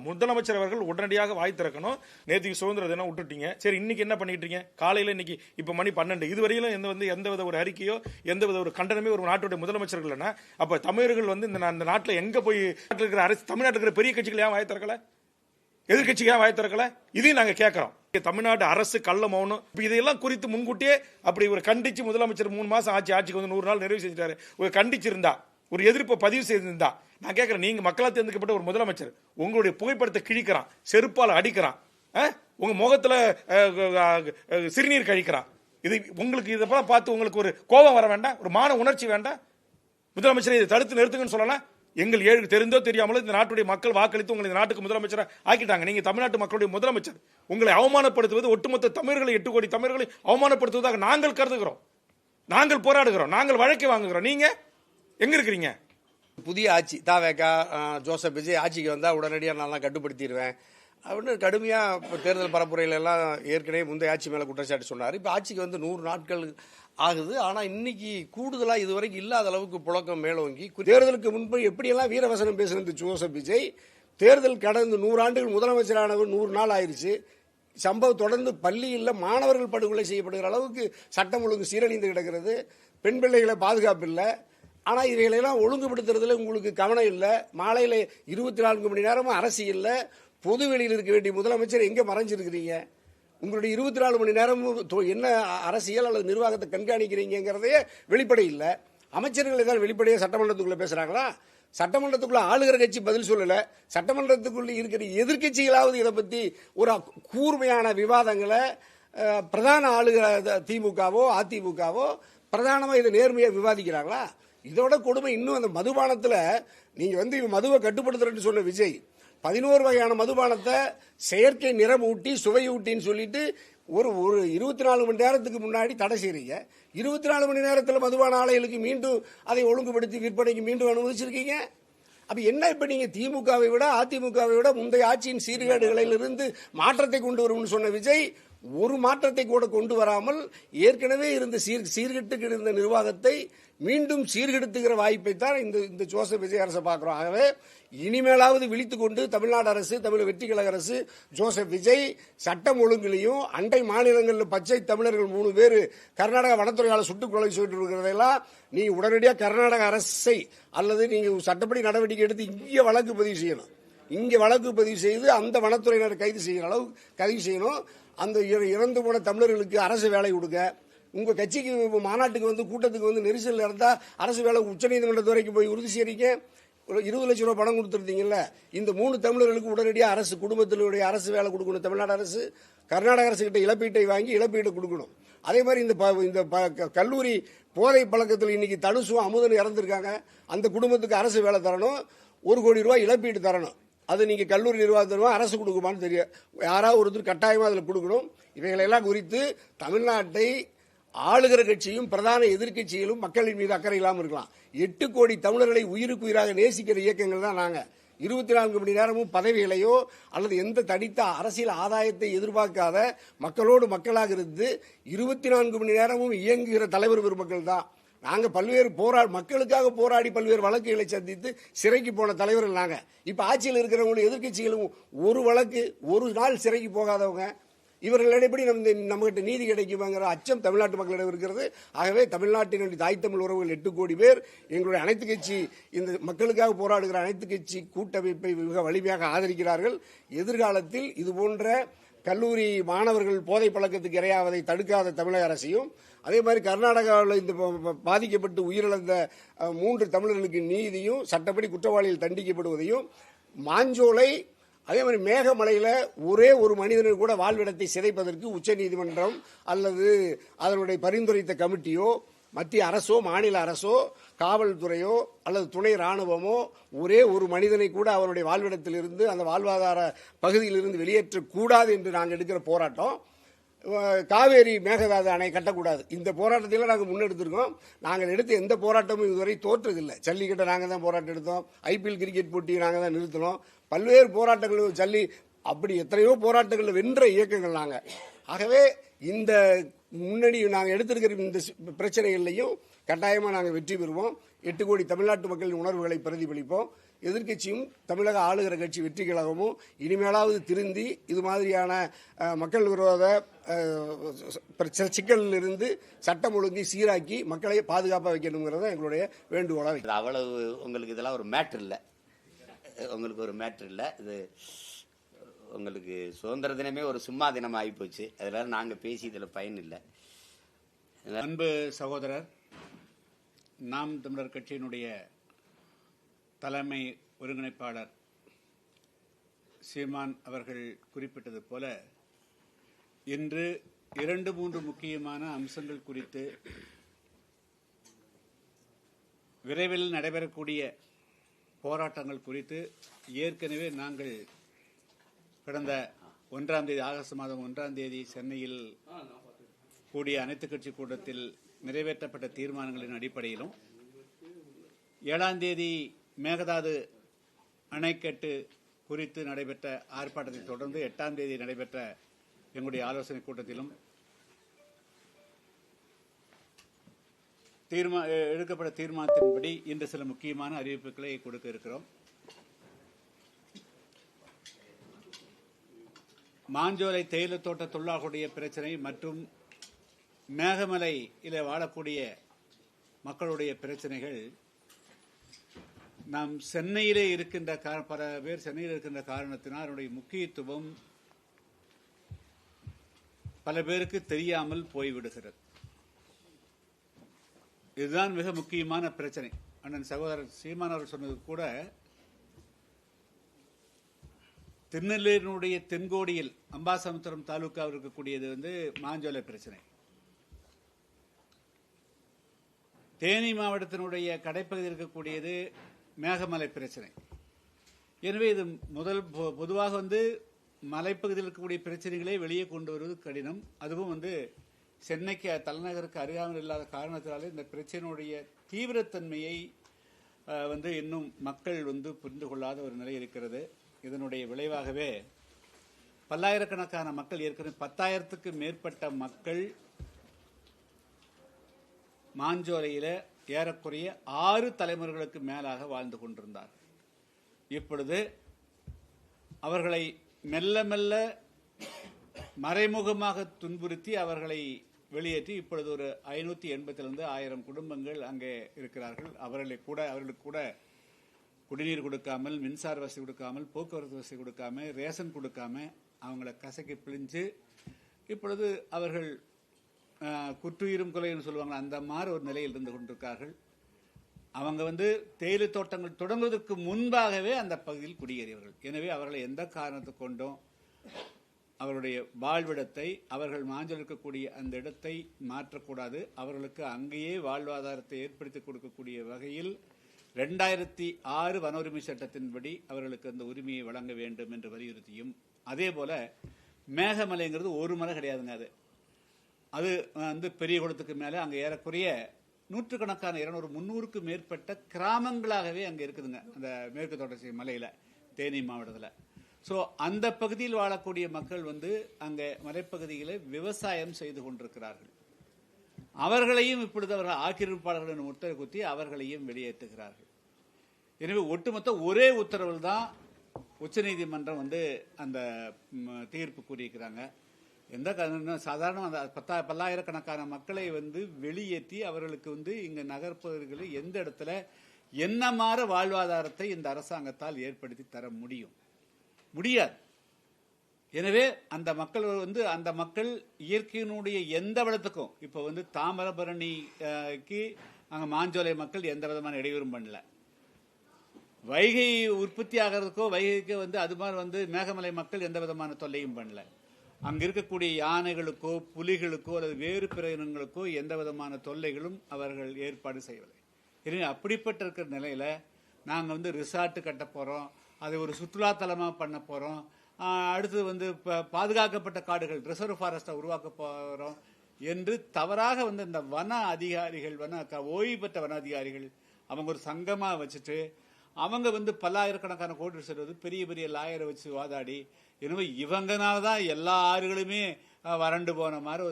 கேட்கிறோம். முதலமைச்சர் அவர்கள் உடனடியாக வாய் திறக்கணும். நேற்று சுதந்திர தினம் விட்டுட்டீங்க, சரி இன்னைக்கு என்ன பண்ணிட்டு இருக்கீங்க? காலையில இன்னைக்கு இப்ப மணி 12 இதுவரையிலும் எந்தவித ஒரு அறிக்கையோ எந்தவித ஒரு கண்டனமே ஒரு நாட்டுடைய முதலமைச்சர்கள் இல்லைன்னா அப்ப தமிழர்கள் இந்த நாட்டில் எங்க போய் இருக்கிற அரசு தமிழ்நாட்டில் இருக்கிற பெரிய கட்சிகள் ஏன் வாய் திறக்கல? எதிர்கட்சிக்கு ஏன் வாய் திறக்கல? இதையும் நாங்க கேட்கிறோம். தமிழ்நாடு அரசு கள்ள மௌனம். இதையெல்லாம் குறித்து முன்கூட்டியே அப்படி ஒரு கண்டிச்சு முதலமைச்சர் 3 மாசம் ஆட்சிக்கு வந்து 100 நாள் நிறைவு செஞ்சிட்டாரு. ஒரு கண்டிச்சிருந்தா ஒரு எதிர்ப்பை பதிவு செய்திருந்தா நான் கேட்கிறேன், நீங்க மக்களால் தேர்ந்தெடுக்கப்பட்ட ஒரு முதலமைச்சர் உங்களுடைய புகைப்படத்தை கிழிக்கிறான், செருப்பால் அடிக்கிறான், உங்க முகத்துல சிறுநீர் கழிக்கிறான். இது உங்களுக்கு இதெல்லாம் பார்த்து உங்களுக்கு ஒரு கோபம் வர வேண்டாம்? ஒரு மான உணர்ச்சி வேண்டாம்? முதலமைச்சரை இதை தடுத்து நிறுத்துங்கன்னு சொல்லலாம். எங்கள் ஏழு தெரிந்தோ தெரியாமலோ இந்த நாட்டுடைய மக்கள் வாக்களித்து உங்களை நாட்டுக்கு முதலமைச்சர் ஆக்கிட்டாங்க. நீங்க தமிழ்நாட்டு மக்களுடைய முதலமைச்சர். உங்களை அவமானப்படுத்துவது ஒட்டுமொத்த தமிழர்களை 8 கோடி தமிழர்களை அவமானப்படுத்துவதாக நாங்கள் கருதுகிறோம். நாங்கள் போராடுகிறோம், நாங்கள் வழக்கை வாங்குகிறோம். நீங்க எங்க இருக்கிறீங்க? புதிய ஆட்சி தாவேகா ஜோசப் விஜய் ஆட்சிக்கு வந்தால் உடனடியாக நான் கட்டுப்படுத்திடுவேன் அப்படின்னு கடுமையாக தேர்தல் பரப்புரையில எல்லாம் ஏற்கனவே முந்தைய ஆட்சி மேலே குற்றச்சாட்டு சொன்னார். இப்போ ஆட்சிக்கு வந்து 100 நாட்கள் ஆகுது. ஆனால் இன்னைக்கு கூடுதலாக இதுவரைக்கும் இல்லாத அளவுக்கு புழக்கம் மேலோங்கி தேர்தலுக்கு முன்பு எப்படியெல்லாம் வீரவசனம் பேசுறது ஜோசப் விஜய் தேர்தல் கடந்து 100 ஆண்டுகள் முதலமைச்சரானவர் 100 நாள் ஆயிடுச்சு. சம்பவம் தொடர்ந்து பள்ளியில் மாணவர்கள் படுகொலை செய்யப்படுகிற அளவுக்கு சட்டம் ஒழுங்கு சீரழிந்து கிடக்கிறது. பெண் பிள்ளைகளை பாதுகாப்பு இல்லை. ஆனால் இவைகளெல்லாம் ஒழுங்குபடுத்துறதுல உங்களுக்கு கவனம் இல்லை. மாலையில் 24 மணி நேரமும் அரசு இல்லை. பொது வெளியில் இருக்க வேண்டிய முதலமைச்சர் எங்கே மறைஞ்சிருக்கிறீங்க? உங்களுடைய 24 மணி நேரமும் என்ன அரசியல் அல்லது நிர்வாகத்தை கண்காணிக்கிறீங்கிறதே வெளிப்படை இல்லை. அமைச்சர்கள் ஏதாவது வெளிப்படையாக சட்டமன்றத்துக்குள்ள பேசுறாங்களா? சட்டமன்றத்துக்குள்ள ஆளுகிற கட்சி பதில் சொல்லல. சட்டமன்றத்துக்குள்ள இருக்கிற எதிர்கட்சிகளாவது இதை பத்தி ஒரு கூர்மையான விவாதங்களை பிரதான ஆளுகிற திமுகவோ அதிமுகவோ பிரதானமா இதை நேர்மையா விவாதிக்கிறாங்களா? இதோட கொடுமை இன்னும் அந்த மதுபானத்துல நீங்க வந்து மதுவை கட்டுப்படுத்துறேன்னு சொன்ன விஜய் 11 வகையான மதுபானத்தை செயற்கை நிறமூட்டி சுவையூட்டின்னு சொல்லிட்டு ஒரு 24 மணி நேரத்துக்கு முன்னாடி தடை செய்றீங்க. 24 மணி நேரத்தில் மதுபான ஆலைகளுக்கு மீண்டும் அதை ஒழுங்குபடுத்தி விற்பனைக்கு மீண்டும் அனுமதிச்சிருக்கீங்க. அப்ப என்ன இப்ப நீங்க திமுகவை விட அதிமுகவை விட முந்தைய ஆட்சியின் சீர்கேடுகளிலிருந்து மாற்றத்தை கொண்டு வரும்னு சொன்ன விஜய் ஒரு மாற்றத்தை கூட கொண்டு வராமல் ஏற்கனவே இருந்த சீர்கெட்டு இருந்த நிர்வாகத்தை மீண்டும் சீர்கெடுத்துகிற வாய்ப்பை தான் இந்த ஜோசப் விஜய் அரசை பார்க்கிறோம். ஆகவே இனிமேலாவது விழித்துக் கொண்டு தமிழ்நாடு அரசு, தமிழக வெற்றி கழக அரசு, ஜோசப் விஜய் சட்டம் ஒழுங்கிலையும் அண்டை மாநிலங்களில் பச்சை தமிழர்கள் 3 பேர் கர்நாடக வனத்துறையால் சுட்டுக் கொலை செய்து இருக்கிறதெல்லாம் நீங்க உடனடியாக கர்நாடக அரசை அல்லது நீங்க சட்டப்படி நடவடிக்கை எடுத்து இங்கே வழக்கு பதிவு செய்யணும். இங்கே வழக்கு பதிவு செய்து அந்த வனத்துறையினரை கைது செய்யணும். அந்த இறந்து போன தமிழர்களுக்கு அரசு வேலை கொடுங்க. உங்க கட்சிக்கு மாநாட்டுக்கு வந்து கூட்டத்துக்கு வந்து நெரிசல் இருந்தா அரசு வேலை உச்சநீதிமன்றத்து வரைக்கும் போய் உறுதி செய்றீங்க. 20 லட்சம் ரூபாய் பணம் கொடுத்துருந்தீங்கல்ல. இந்த 3 தமிழர்களுக்கு உடனடியாக அரசு குடும்பத்தினுடைய அரசு வேலை கொடுக்கணும். தமிழ்நாடு அரசு கர்நாடக அரசு கிட்ட இழப்பீட்டை வாங்கி இழப்பீடு கொடுக்கணும். அதே மாதிரி இந்த கல்லூரி போதை பழக்கத்தில் இன்னைக்கு தனுசும் அமுதனும் இறந்திருக்காங்க. அந்த குடும்பத்துக்கு அரசு வேலை தரணும். 1 கோடி ரூபாய் இழப்பீடு தரணும். அது நீங்க கல்லூரி நிர்வாகத்திற்கு அரசு கொடுக்குமான்னு தெரியும். யாராவது ஒருத்தர் கட்டாயமா அதில் கொடுக்கணும். இவைகளெல்லாம் குறித்து தமிழ்நாட்டை ஆளுகிற கட்சியும் பிரதான எதிர்கட்சிகளும் மக்களின் மீது அக்கறை இல்லாமல் இருக்கலாம். 8 கோடி தமிழர்களை உயிருக்கு உயிராக நேசிக்கிற இயக்கங்கள் தான் நாங்க. 24 மணி நேரமும் பதவிகளையோ அல்லது எந்த தடித்த அரசியல் ஆதாயத்தை எதிர்பார்க்காத மக்களோடு மக்களாக இருந்து 24 மணி நேரமும் இயங்குகிற தலைவர் பெருமக்கள் தான். நாங்க பல்வேறு மக்களுக்காக போராடி பல்வேறு வழக்குகளை சந்தித்து சிறைக்கு போன தலைவர்கள் நாங்க. இப்ப ஆட்சியில் இருக்கிறவங்களும் எதிர்கட்சிகளும் ஒரு வழக்கு ஒரு நாள் சிறைக்கு போகாதவங்க. இவர்கள் எப்படி நம்மகிட்ட நீதி கிடைக்குமாங்கிற அச்சம் தமிழ்நாட்டு மக்களிடம் இருக்கிறது. ஆகவே தமிழ்நாட்டினுடைய தாய் தமிழ் உறவுகள் 8 கோடி பேர் எங்களுடைய அனைத்து கட்சி இந்த மக்களுக்காக போராடுகிற அனைத்து கட்சி கூட்டமைப்பை மிக வலிமையாக ஆதரிக்கிறார்கள். எதிர்காலத்தில் இதுபோன்ற கல்லூரி மாணவர்கள் போதை பழக்கத்துக்கு இரையாவதை தடுக்காத தமிழக அரசையும் அதே மாதிரி கர்நாடகாவில் இந்த பாதிக்கப்பட்டு உயிரிழந்த 3 தமிழர்களுக்கு நீதியும் சட்டப்படி குற்றவாளிகள் தண்டிக்கப்படுவதையும் மாஞ்சோலை அதே மாதிரி மேகமலையில ஒரே ஒரு மனிதனுக்கு கூட வாழ்விடத்தை சிதைப்பதற்கு உச்சநீதிமன்றம் அல்லது அதனுடைய பரிந்துரைத்த கமிட்டியோ மத்திய அரசோ மாநில அரசோ காவல்துறையோ அல்லது துணை ராணுவமோ ஒரே ஒரு மனிதனை கூட அவருடைய வாழ்விடத்தில் இருந்து அந்த வாழ்வாதார பகுதியிலிருந்து வெளியேற்றக்கூடாது என்று நாங்கள் எடுக்கிற போராட்டம். காவேரி மேகதாது அணை கட்டக்கூடாது. இந்த போராட்டத்தில் நாங்கள் முன்னெடுத்திருக்கோம். நாங்கள் எடுத்த எந்த போராட்டமும் இதுவரை தோற்றதில்லை. ஜல்லிக்கட்டை நாங்கள் தான் போராட்டம் எடுத்தோம். IPL கிரிக்கெட் போட்டியை நாங்கள் தான் நிறுத்தினோம். பல்வேறு போராட்டங்கள் அப்படி எத்தனையோ போராட்டங்கள் வென்ற இயக்கங்கள் நாங்கள். ஆகவே இந்த முன்னணி நாங்கள் எடுத்திருக்கிற இந்த பிரச்சனைகளையும் கட்டாயமாக நாங்கள் வெற்றி பெறுவோம். 8 கோடி தமிழ்நாட்டு மக்களின் உணர்வுகளை பிரதிபலிப்போம். எதிர்க்கட்சியும் தமிழக ஆளுகிற கட்சி வெற்றி கழகமும் இனிமேலாவது திருந்தி இது மாதிரியான மக்கள் விரோத சிக்கலில் இருந்து சட்டம் ஒழுங்கை சீராக்கி மக்களை பாதுகாப்பாக வைக்கணுங்கிறத எங்களுடைய வேண்டுகோளாக வைக்கிறது. அவ்வளவு உங்களுக்கு இதெல்லாம் ஒரு மேட்ரு இல்லை, உங்களுக்கு ஒரு மேட்ரு இல்லை. இது உங்களுக்கு சுதந்திர தினமே ஒரு சும்மா தினம் ஆகிப்போச்சு. அதில் நாங்கள் பேசி இதில் பயன் இல்லை. அன்பு சகோதரர், நாம் தமிழர் கட்சியினுடைய தலைமை ஒருங்கிணைப்பாளர் சீமான் அவர்கள் குறிப்பிட்டது போல இன்று 2-3 முக்கியமான அம்சங்கள் குறித்து விரைவில் நடைபெறக்கூடிய போராட்டங்கள் குறித்து ஏற்கனவே நாங்கள் கடந்த 1ஆம் தேதி ஆகஸ்ட் மாதம் 1ஆம் தேதி சென்னையில் கூடிய அனைத்துக் கட்சி கூட்டத்தில் நிறைவேற்றப்பட்ட தீர்மானங்களின் அடிப்படையிலும் 7ஆம் தேதி மேகதாது அணைக்கட்டு குறித்து நடைபெற்ற ஆர்ப்பாட்டத்தை தொடர்ந்து 8ஆம் தேதி நடைபெற்ற எங்களுடைய ஆலோசனை கூட்டத்திலும் எடுக்கப்பட்ட தீர்மானத்தின்படி இன்று சில முக்கியமான அறிவிப்புகளை கொடுக்க இருக்கிறோம். மாஞ்சோலை தேயிலை தோட்ட தொழிலாளர்களுடைய பிரச்சனை மற்றும் மேகமலையில் வாழக்கூடிய மக்களுடைய பிரச்சனைகள் நாம் சென்னையிலே இருக்கின்ற பல பேர் சென்னையில் இருக்கின்ற காரணத்தினால் அதனுடைய முக்கியத்துவம் பல பேருக்கு தெரியாமல் போய்விடுகிறது. இதுதான் மிக முக்கியமான பிரச்சனை. அண்ணன் சகோதரர் சீமான் அவர் சொன்னது கூட, திருநெல்வேலியினுடைய தென்கோடியில் அம்பாசமுத்திரம் தாலுகாவில் இருக்கக்கூடியது மாஞ்சோலை பிரச்சனை. தேனி மாவட்டத்தினுடைய கடைப்பகுதியில் இருக்கக்கூடியது மேகமலை பிரச்சனை. எனவே இது பொதுவாக மலைப்பகுதியில் இருக்கக்கூடிய பிரச்சனைகளை வெளியே கொண்டு வருவது கடினம். அதுவும் சென்னைக்கு தலைநகருக்கு அருகாமல் இல்லாத காரணத்தினாலே இந்த பிரச்சனையுடைய தீவிரத்தன்மையை இன்னும் மக்கள் புரிந்து கொள்ளாத ஒரு நிலை இருக்கிறது. இதனுடைய விளைவாகவே பல்லாயிரக்கணக்கான மக்கள், ஏற்கனவே 10,000க்கு மேற்பட்ட மக்கள் மாஞ்சோலையில ஏறக்குறைய 6 தலைமுறைகளுக்கு மேலாக வாழ்ந்து கொண்டிருந்தார். இப்பொழுது அவர்களை மெல்ல மெல்ல மறைமுகமாக துன்புறுத்தி அவர்களை வெளியேற்றி இப்பொழுது ஒரு 580 1000 குடும்பங்கள் அங்கே இருக்கிறார்கள். அவர்களுக்கு கூட குடிநீர் கொடுக்காமல், மின்சார வசதி கொடுக்காமல், போக்குவரத்து வசதி கொடுக்காம, ரேஷன் கொடுக்காம அவங்களை கசக்கி பிழிஞ்சு இப்பொழுது அவர்கள் குற்றுயிரும் கொலைன்னு சொல்லுவாங்க, அந்த மாதிரி ஒரு நிலையில் இருந்து கொண்டிருக்கார்கள். அவங்க தேயிலை தோட்டங்கள் தொடங்குவதற்கு முன்பாகவே அந்த பகுதியில் குடியேறியவர்கள். எனவே அவர்களை எந்த காரணத்தை கொண்டும் அவருடைய வாழ்விடத்தை, அவர்கள் மாஞ்சல் இருக்கக்கூடிய அந்த இடத்தை மாற்றக்கூடாது. அவர்களுக்கு அங்கேயே வாழ்வாதாரத்தை ஏற்படுத்தி கொடுக்கக்கூடிய வகையில் 2006 வன உரிமை சட்டத்தின்படி அவர்களுக்கு அந்த உரிமையை வழங்க வேண்டும் என்று வலியுறுத்தியும், அதே போல மேகமலைங்கிறது ஒரு மலை கிடையாதுங்க. அது பெரிய குளத்துக்கு மேலே அங்கே ஏறக்குறைய நூற்றுக்கணக்கான 200-300க்கு மேற்பட்ட கிராமங்களாகவே அங்கே இருக்குதுங்க, அந்த மேற்கு தொடர்ச்சி மலையில, தேனி மாவட்டத்தில். ஸோ அந்த பகுதியில் வாழக்கூடிய மக்கள் அங்கே மலைப்பகுதியில் விவசாயம் செய்து கொண்டிருக்கிறார்கள். அவர்களையும் இப்பொழுது அவர்கள் ஆக்கிரமிப்பாளர்களின் முத்திரை குத்தி அவர்களையும் வெளியேற்றுகிறார்கள். எனவே ஒட்டுமொத்த ஒரே உத்தரவில் தான் உச்சநீதிமன்றம் அந்த தீர்ப்பு கூறியிருக்கிறாங்க. எந்த சாதாரண அந்த பல்லாயிரக்கணக்கான மக்களை வெளியேற்றி அவர்களுக்கு இங்க நகர்ப்பவர்களில் எந்த இடத்துல என்ன மாற வாழ்வாதாரத்தை இந்த அரசாங்கத்தால் ஏற்படுத்தி தர முடியாது. எனவே அந்த மக்கள் அந்த மக்கள் இயற்கையினுடைய எந்த வளத்துக்கும் இப்ப தாமிரபரணிக்கு அங்க மாஞ்சோலை மக்கள் எந்த விதமான இடையூறும் பண்ணல. வைகை உற்பத்தி ஆகிறதுக்கோ வைகைக்கு அது மாதிரி மேகமலை மக்கள் எந்த விதமான தொல்லையும் பண்ணல. அங்க இருக்கக்கூடிய யானைகளுக்கோ புலிகளுக்கோ அல்லது வேறு பிற இனங்களுக்கோ எந்த விதமான தொல்லைகளும் அவர்கள் ஏற்பாடு செய்யவில்லை. எனவே அப்படிப்பட்ட இருக்கிற நிலையில நாங்க ரிசார்ட் கட்ட போறோம், அதை ஒரு சுற்றுலா தலமா பண்ண போறோம், அடுத்து பாதுகாக்கப்பட்ட காடுகள் ரிசர்வ் ஃபாரஸ்டை உருவாக்க போறோம் என்று தவறாக இந்த வன அதிகாரிகள், ஓய்வு பெற்ற வன அதிகாரிகள் அவங்க ஒரு சங்கமா வச்சுட்டு அவங்க பல்லாயிரக்கணக்கான கோடி செல்வது, பெரிய பெரிய லாயரை வச்சு வாதாடி, எனவே இவங்கனாலதான் எல்லா ஆறுகளுமே வறண்டு போன மாதிரி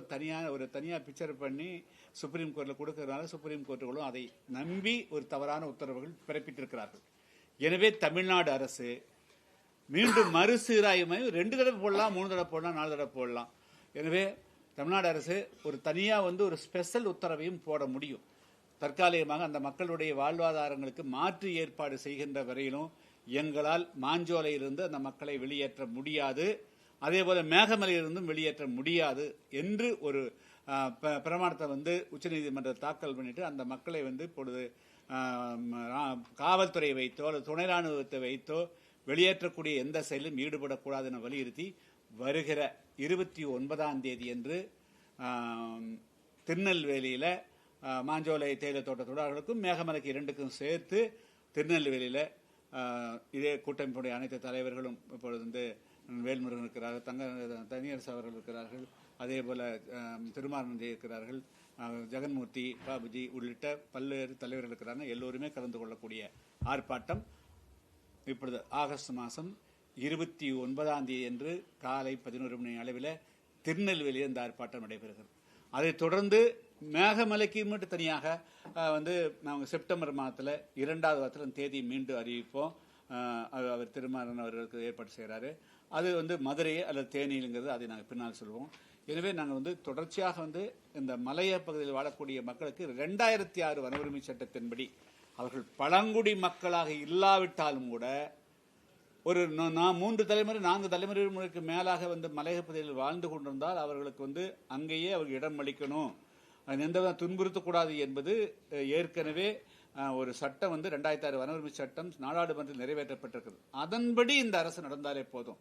ஒரு தனியா பிக்சர் பண்ணி சுப்ரீம் கோர்ட்ல கொடுக்கறதுனால சுப்ரீம் கோர்ட்டுகளும் அதை நம்பி ஒரு தவறான உத்தரவுகள் பிறப்பித்திருக்கிறார்கள். எனவே தமிழ்நாடு அரசு மீண்டும் மறுசீராய்வு 2 தடவை போடலாம், 3 தடவை போடலாம், 4 தடவை போடலாம். எனவே தமிழ்நாடு அரசு ஒரு தனியாக ஒரு ஸ்பெஷல் உத்தரவையும் போட முடியும். தற்காலிகமாக அந்த மக்களுடைய வாழ்வாதாரங்களுக்கு மாற்று ஏற்பாடு செய்கின்ற வரையிலும் எங்களால் மாஞ்சோலையிலிருந்து அந்த மக்களை வெளியேற்ற முடியாது, அதே போல மேகமலையிலிருந்தும் வெளியேற்ற முடியாது என்று ஒரு பிரமாணத்தை உச்சநீதிமன்ற தாக்கல் பண்ணிட்டு அந்த மக்களை இப்பொழுது காவல்துறை வைத்தோ அல்லது துணை ராணுவத்தை வைத்தோ வெளியேற்றக்கூடிய எந்த செயலும் ஈடுபடக்கூடாது என வலியுறுத்தி வருகிற 29ஆம் தேதி என்று திருநெல்வேலியில் மாஞ்சோலை தேயிலை தோட்ட தொழிலாளர்களுக்கும் மேகமலைக்கு 2க்கும் சேர்த்து திருநெல்வேலியில் இதே கூட்டமைப்புடைய அனைத்து தலைவர்களும் இப்பொழுது வேல்முருகன் இருக்கிறார்கள், தனியரசு அவர்கள் இருக்கிறார்கள், அதே போல திருமாரந்தி இருக்கிறார்கள், ஜெகன்மூர்த்தி, பாபுஜி உள்ளிட்ட பல்வேறு தலைவர்கள் இருக்கிறாங்க. எல்லோருமே கலந்து கொள்ளக்கூடிய ஆர்ப்பாட்டம் இப்பொழுது ஆகஸ்ட் மாதம் 29ஆம் தேதி என்று காலை 11 மணி அளவில் திருநெல்வேலியில் இந்த ஆர்ப்பாட்டம் நடைபெறுகிறது. அதைத் தொடர்ந்து மேகமலைக்கு மட்டும் தனியாக நாங்கள் செப்டம்பர் மாதத்தில் 2வது வாரத்தில் தேதி மீண்டும் அறிவிப்போம். அவர் திருமாறன் அவர்களுக்கு ஏற்பாடு செய்கிறாரு. அது மதுரை அல்லது தேனியிலுங்கிறது அதை நாங்கள் பின்னால் சொல்வோம். எனவே நாங்கள் தொடர்ச்சியாக இந்த மலைய பகுதியில் வாழக்கூடிய மக்களுக்கு 2006 வன உரிமை சட்டத்தின்படி அவர்கள் பழங்குடி மக்களாக இல்லாவிட்டாலும் கூட ஒரு 3 தலைமுறை 4 தலைமுறைக்கு மேலாக மலைய பகுதியில் வாழ்ந்து கொண்டிருந்தால் அவர்களுக்கு அங்கேயே அவர்கள் இடம் அளிக்கணும், எந்த துன்புறுத்தக்கூடாது என்பது ஏற்கனவே ஒரு சட்டம் 2006 வன உரிமை சட்டம் நாடாளுமன்றத்தில் நிறைவேற்றப்பட்டிருக்கிறது. அதன்படி இந்த அரசு நடந்தாலே போதும்.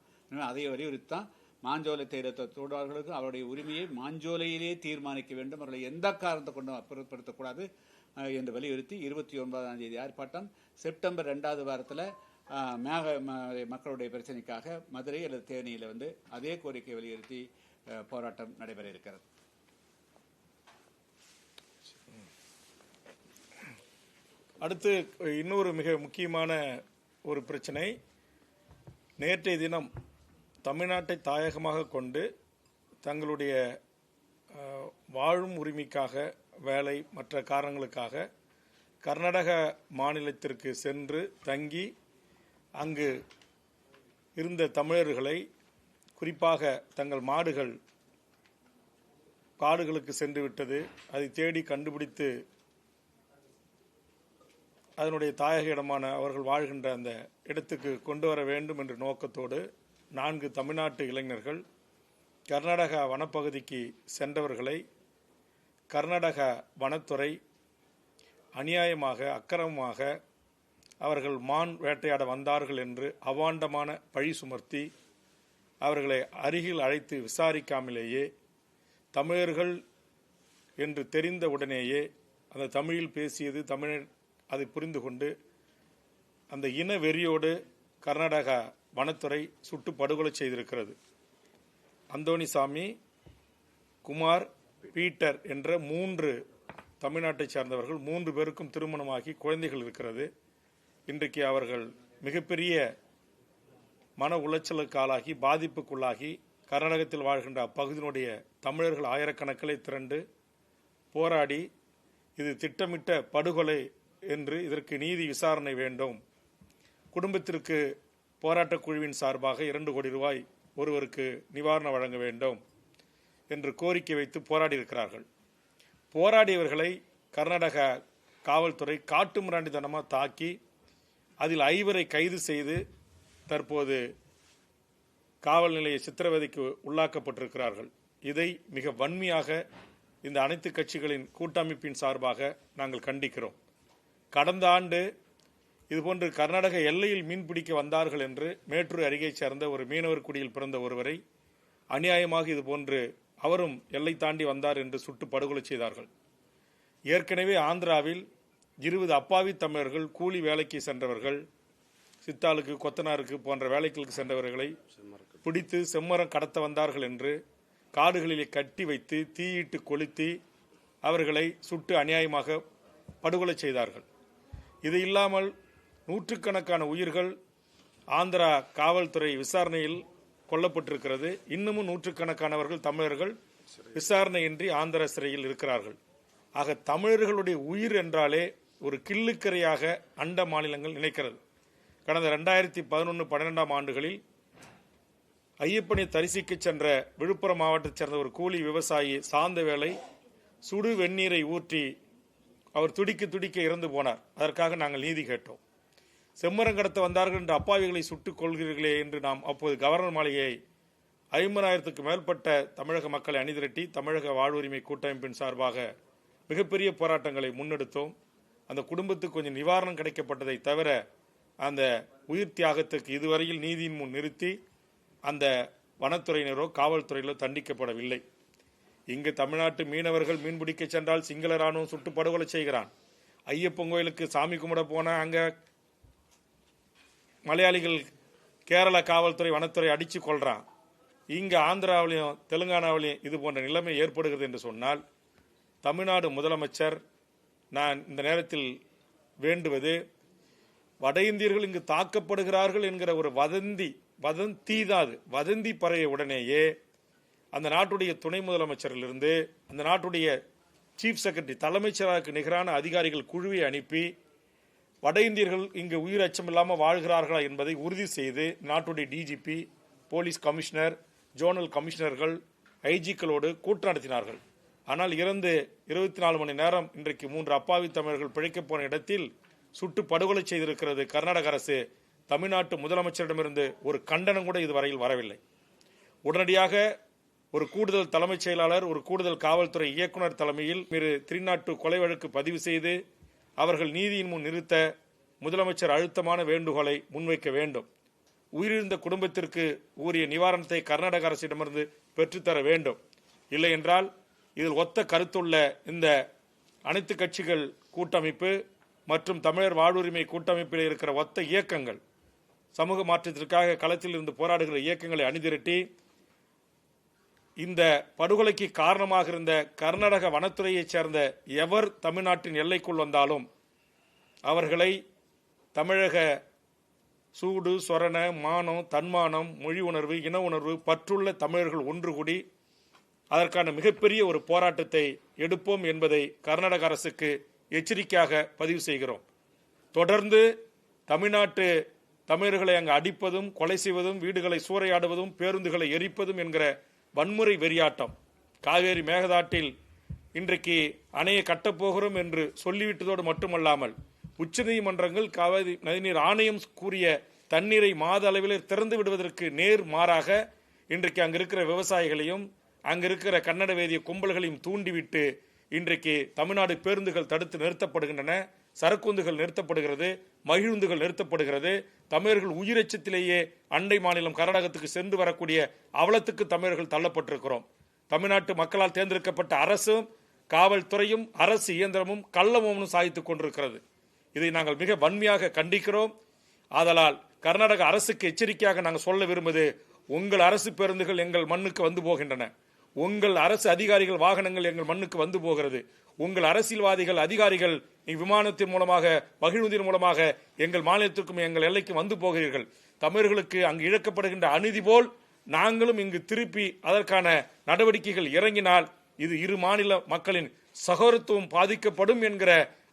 அதை வலியுறுத்தான் மாஞ்சோலை தேயிலை தொழிலாளர்களுக்கு அவருடைய உரிமையை மாஞ்சோலையிலே தீர்மானிக்க வேண்டும், அவர்களை எந்த காரணத்தை கொண்டும் அப்புறப்படுத்தக்கூடாது என்று வலியுறுத்தி 29ஆம் தேதி ஆர்ப்பாட்டம். செப்டம்பர் 2வது வாரத்தில் மக்களுடைய பிரச்சனைக்காக மதுரை அல்லது தேனியில் அதே கோரிக்கை வலியுறுத்தி போராட்டம் நடைபெற இருக்கிறது. அடுத்து இன்னொரு மிக முக்கியமான ஒரு பிரச்சனை, நேற்றைய தினம் தமிழ்நாட்டை தாயகமாக கொண்டு தங்களுடைய வாழும் உரிமைக்காக, வேலை மற்ற காரணங்களுக்காக கர்நாடக மாநிலத்திற்கு சென்று தங்கி அங்கு இருந்த தமிழர்களை, குறிப்பாக தங்கள் மாடுகள் காடுகளுக்கு சென்று விட்டது, அதை தேடி கண்டுபிடித்து அதனுடைய தாயக இடமான அவர்கள் வாழ்கின்ற அந்த இடத்துக்கு கொண்டு வர வேண்டும் என்ற நோக்கத்தோடு 4 தமிழ்நாட்டு இளைஞர்கள் கர்நாடக வனப்பகுதிக்கு சென்றவர்களை கர்நாடக வனத்துறை அநியாயமாக, அக்கிரமமாக அவர்கள் மான் வேட்டையாட வந்தார்கள் என்று அவாண்டமான பழி சுமர்த்தி அவர்களை அருகில் அழைத்து விசாரிக்காமலேயே தமிழர்கள் என்று தெரிந்த உடனேயே அந்த தமிழில் பேசியது தமிழர் அதை புரிந்து கொண்டு அந்த இன வெறியோடு கர்நாடக வனத்துறை சுட்டு படுகொலை செய்திருக்கிறது. அந்தோணிசாமி, குமார், பீட்டர் என்ற 3 தமிழ்நாட்டை சார்ந்தவர்கள், 3 பேருக்கும் திருமணமாகி குழந்தைகள் இருக்கிறது. இன்றைக்கு அவர்கள் மிகப்பெரிய மன உளைச்சலுக்கு ஆளாகி, பாதிப்புக்குள்ளாகி, கர்நாடகத்தில் வாழ்கின்ற அப்பகுதியினுடைய தமிழர்கள் ஆயிரக்கணக்கிலே திரண்டு போராடி இது திட்டமிட்ட படுகொலை என்று, இதற்கு நீதி விசாரணை வேண்டும், குடும்பத்திற்கு போராட்டக் குழுவின் சார்பாக 2 கோடி ரூபாய் ஒருவருக்கு நிவாரணம் வழங்க வேண்டும் என்று கோரிக்கை வைத்து போராடி இருக்கிறார்கள். போராடியவர்களை கர்நாடக காவல்துறை காட்டு மிராண்டித்தனமாக தாக்கி அதில் 5 கைது செய்து தற்போது காவல் நிலைய சித்திரவதைக்கு உள்ளாக்கப்பட்டிருக்கிறார்கள். இதை மிக வன்மையாக இந்த அனைத்து கட்சிகளின் கூட்டமைப்பின் சார்பாக நாங்கள் கண்டிக்கிறோம். கடந்த ஆண்டு இதுபோன்று கர்நாடக எல்லையில் மீன்பிடிக்க வந்தார்கள் என்று மேட்டூர் அருகே சேர்ந்த ஒரு மீனவர் குடியில் பிறந்த ஒருவரை அநியாயமாக இதுபோன்று அவரும் எல்லை தாண்டி வந்தார் என்று சுட்டு படுகொலை செய்தார்கள். ஏற்கனவே ஆந்திராவில் 20 அப்பாவி தமிழர்கள் கூலி வேலைக்கு சென்றவர்கள், சித்தாளுக்கு, கொத்தனாருக்கு போன்ற வேலைகளுக்கு சென்றவர்களை பிடித்து செம்மரம் கடத்த வந்தார்கள் என்று காடுகளிலே கட்டி வைத்து தீயிட்டு கொளுத்தி அவர்களை சுட்டு அநியாயமாக படுகொலை செய்தார்கள். இது இல்லாமல் நூற்றுக்கணக்கான உயிர்கள் ஆந்திரா காவல்துறை விசாரணையில் கொல்லப்பட்டிருக்கிறது. இன்னமும் நூற்றுக்கணக்கானவர்கள் தமிழர்கள் விசாரணையின்றி ஆந்திர சிறையில் இருக்கிறார்கள். ஆக தமிழர்களுடைய உயிர் என்றாலே ஒரு கிள்ளுக்கரையாக அண்ட மாநிலங்கள் நினைக்கிறது. கடந்த 2011-12 ஆண்டுகளில் ஐயப்பனை தரிசிக்க சென்ற விழுப்புரம் மாவட்டத்தைச் சேர்ந்த ஒரு கூலி விவசாயி சாந்தவேலை சுடு வெந்நீரை ஊற்றி அவர் துடிக்க துடிக்க இறந்து போனார். அதற்காக நாங்கள் நீதி கேட்டோம். செம்மரம் கடத்த வந்தார்கள் என்று அப்பாவிகளை சுட்டுக் கொள்கிறீர்களே என்று நாம் அப்போது கவர்னர் மாளிகையை 50,000க்கு மேற்பட்ட தமிழக மக்களை அணிதிரட்டி தமிழக வாழ்வுரிமை கூட்டமைப்பின் சார்பாக மிகப்பெரிய போராட்டங்களை முன்னெடுத்தோம். அந்த குடும்பத்துக்கு கொஞ்சம் நிவாரணம் கிடைக்கப்பட்டதை தவிர அந்த உயிர் தியாகத்துக்கு இதுவரையில் நீதியின் முன் நிறுத்தி அந்த வனத்துறையினரோ காவல்துறையிலோ தண்டிக்கப்படவில்லை. இங்கு தமிழ்நாட்டு மீனவர்கள் மீன்பிடிக்க சென்றால் சிங்கள ராணுவம் சுட்டு படுகொலை செய்கிறான். ஐயப்பன் கோயிலுக்கு சாமி கும்பிட போன அங்க மலையாளிகள் கேரள காவல்துறை வனத்துறை அடிச்சு கொள்றான். இங்க ஆந்திராவிலையும் தெலுங்கானாவிலையும் இது போன்ற நிலைமை ஏற்படுகிறது என்று சொன்னால் தமிழ்நாடு முதலமைச்சர் நான் இந்த நேரத்தில் வேண்டுவது, வட இந்தியர்கள் இங்கு தாக்கப்படுகிறார்கள் என்கிற ஒரு வதந்தி பரவிய உடனேயே அந்த நாட்டுடைய துணை முதலமைச்சரிலிருந்து அந்த நாட்டுடைய சீஃப் செக்ரட்டரி தலைமைச் செயலாளருக்கு நிகரான அதிகாரிகள் குழுவை அனுப்பி வட இந்தியர்கள் இங்கு உயிர் அச்சம் இல்லாமல் வாழ்கிறார்களா என்பதை உறுதி செய்து நாட்டுடைய டிஜிபி, போலீஸ் கமிஷனர், ஜோனல் கமிஷனர்கள், ஐஜிக்களோடு கூட்டம் நடத்தினார்கள். ஆனால் இறந்து 24 மணி நேரம் இன்றைக்கு 3 அப்பாவி தமிழர்கள் பிழைக்கப் போன இடத்தில் சுட்டு படுகொலை செய்திருக்கிறது கர்நாடக அரசு. தமிழ்நாட்டு முதலமைச்சரிடமிருந்து ஒரு கண்டனம் கூட இதுவரையில் வரவில்லை. உடனடியாக ஒரு கூடுதல் தலைமைச் செயலாளர், ஒரு கூடுதல் காவல்துறை இயக்குநர் தலைமையில் 302 கொலை வழக்கு பதிவு செய்து அவர்கள் நீதியின் முன் நிறுத்த முதலமைச்சர் அழுத்தமான வேண்டுகோளை முன்வைக்க வேண்டும். உயிரிழந்த குடும்பத்திற்கு உரிய நிவாரணத்தை கர்நாடக அரசிடமிருந்து பெற்றுத்தர வேண்டும். இல்லை என்றால் இதில் ஒத்த கருத்துள்ள இந்த அனைத்து கட்சிகள் கூட்டமைப்பு மற்றும் தமிழர் வாழ்வுரிமை கூட்டமைப்பில் இருக்கிற ஒத்த இயக்கங்கள், சமூக மாற்றத்திற்காக களத்தில் இருந்து போராடுகிற இயக்கங்களை அணிதிரட்டி இந்த படுகொலைக்கு காரணமாக இருந்த கர்நாடக வனத்துறையைச் சேர்ந்த எவர் தமிழ்நாட்டின் எல்லைக்குள் வந்தாலும் அவர்களை தமிழக சூடு, சொரண, மானம், தன்மானம், மொழி உணர்வு, இன உணர்வு பற்றுள்ள தமிழர்கள் ஒன்று கூடி அதற்கான மிகப்பெரிய ஒரு போராட்டத்தை எடுப்போம் என்பதை கர்நாடக அரசுக்கு எச்சரிக்கையாக பதிவு செய்கிறோம். தொடர்ந்து தமிழ்நாட்டு தமிழர்களை அங்கு அடிப்பதும், கொலை செய்வதும், வீடுகளை சூறையாடுவதும், பேருந்துகளை எரிப்பதும் என்கிற வன்முறை வெறியாட்டம் காவேரி மேகதாட்டில் இன்றைக்கு அணையை கட்டப்போகிறோம் என்று சொல்லிவிட்டதோடு மட்டுமல்லாமல் உச்சநீதிமன்றங்கள் காவிரி நதிநீர் ஆணையம் கூறிய தண்ணீரை மாத அளவில் திறந்து விடுவதற்கு நேர் மாறாக இன்றைக்கு அங்கு இருக்கிற விவசாயிகளையும் அங்கு இருக்கிற கன்னட வேதிய கும்பல்களையும் தூண்டிவிட்டு இன்றைக்கு தமிழ்நாடு பேருந்துகள் தடுத்து நிறுத்தப்படுகின்றன, சரக்குந்துகள் நிறுத்தப்படுகிறது, மகிழுந்துகள் நிறுத்தப்படுகிறது. தமிழர்கள் உயிரச்சத்திலேயே அண்டை மாநிலம் கர்நாடகத்துக்கு சென்று வரக்கூடிய அவலத்துக்கு தமிழர்கள் தள்ளப்பட்டிருக்கிறோம். தமிழ்நாட்டு மக்களால் தேர்ந்தெடுக்கப்பட்ட அரசும் காவல்துறையும் அரசு இயந்திரமும் கள்ளமும் சாதித்துக் கொண்டிருக்கிறது. இதை நாங்கள் மிக வன்மையாக கண்டிக்கிறோம். ஆதலால் கர்நாடக அரசுக்கு எச்சரிக்கையாக நாங்கள் சொல்ல விரும்புவது, உங்கள் அரசு பேருந்துகள் எங்கள் மண்ணுக்கு வந்து போகின்றன, உங்கள் அரசு அதிகாரிகள் வாகனங்கள் எங்கள் மண்ணுக்கு வந்து போகிறது, உங்கள் அரசியல்வாதிகள் அதிகாரிகள் விமானத்தின் மூலமாக மகிழ்வதின் மூலமாக எங்கள் மாநிலத்திற்கும் எங்கள் எல்லைக்கும் வந்து போகிறீர்கள். தமிழர்களுக்கு அங்கு இழக்கப்படுகின்ற அநீதி போல் நாங்களும் இங்கு திருப்பி அதற்கான நடவடிக்கைகள் இறங்கினால் இது இரு மாநில மக்களின் சகோதரத்துவம் பாதிக்கப்படும் என்கிற